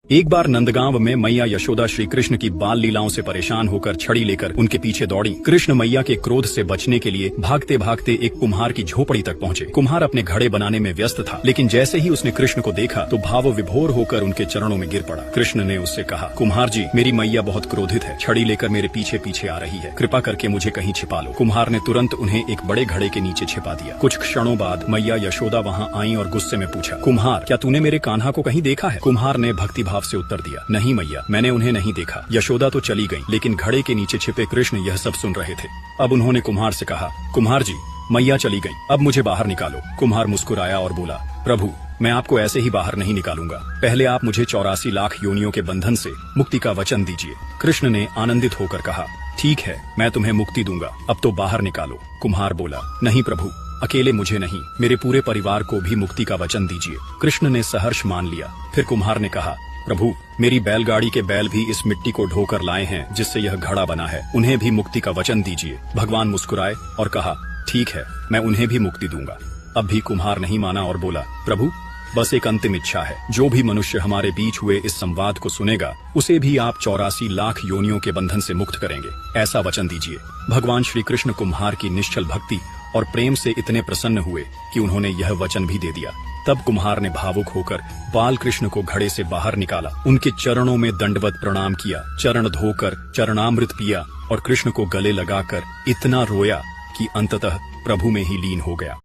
एक बार नंदगांव में मैया यशोदा श्री कृष्ण की बाल लीलाओं से परेशान होकर छड़ी लेकर उनके पीछे दौड़ी। कृष्ण मैया के क्रोध से बचने के लिए भागते भागते एक कुम्हार की झोपड़ी तक पहुंचे। कुम्हार अपने घड़े बनाने में व्यस्त था, लेकिन जैसे ही उसने कृष्ण को देखा तो भाव विभोर होकर उनके चरणों में गिर पड़ा। कृष्ण ने उससे कहा, कुम्हार जी, मेरी मैया बहुत क्रोधित है, छड़ी लेकर मेरे पीछे पीछे आ रही है, कृपा करके मुझे कहीं छिपा लो। कुम्हार ने तुरंत उन्हें एक बड़े घड़े के नीचे छिपा दिया। कुछ क्षणों बाद मैया यशोदा वहाँ आई और गुस्से में पूछा, कुम्हार, क्या तूने मेरे कान्हा को कहीं देखा है? कुम्हार ने भक्ति भाव से उत्तर दिया, नहीं मैया, मैंने उन्हें नहीं देखा। यशोदा तो चली गई, लेकिन घड़े के नीचे छिपे कृष्ण यह सब सुन रहे थे। अब उन्होंने कुम्हार से कहा, कुम्हार जी, मैया चली गई, अब मुझे बाहर निकालो। कुम्हार मुस्कुराया और बोला, प्रभु, मैं आपको ऐसे ही बाहर नहीं निकालूंगा, पहले आप मुझे 84 लाख योनियों के बंधन से मुक्ति का वचन दीजिए। कृष्ण ने आनंदित होकर कहा, ठीक है, मैं तुम्हें मुक्ति दूंगा, अब तो बाहर निकालो। कुम्हार बोला, नहीं प्रभु, अकेले मुझे नहीं, मेरे पूरे परिवार को भी मुक्ति का वचन दीजिए। कृष्ण ने सहर्ष मान लिया। फिर कुम्हार ने कहा, प्रभु, मेरी बैलगाड़ी के बैल भी इस मिट्टी को ढोकर लाए हैं जिससे यह घड़ा बना है, उन्हें भी मुक्ति का वचन दीजिए। भगवान मुस्कुराए और कहा, ठीक है, मैं उन्हें भी मुक्ति दूंगा। अब भी कुम्हार नहीं माना और बोला, प्रभु, बस एक अंतिम इच्छा है, जो भी मनुष्य हमारे बीच हुए इस संवाद को सुनेगा, उसे भी आप 84 लाख योनियों के बंधन से मुक्त करेंगे, ऐसा वचन दीजिए। भगवान श्री कृष्ण कुम्हार की निश्चल भक्ति और प्रेम से इतने प्रसन्न हुए कि उन्होंने यह वचन भी दे दिया। तब कुम्हार ने भावुक होकर बाल कृष्ण को घड़े से बाहर निकाला, उनके चरणों में दंडवत प्रणाम किया, चरण धोकर चरणामृत पिया और कृष्ण को गले लगाकर इतना रोया कि अंततः प्रभु में ही लीन हो गया।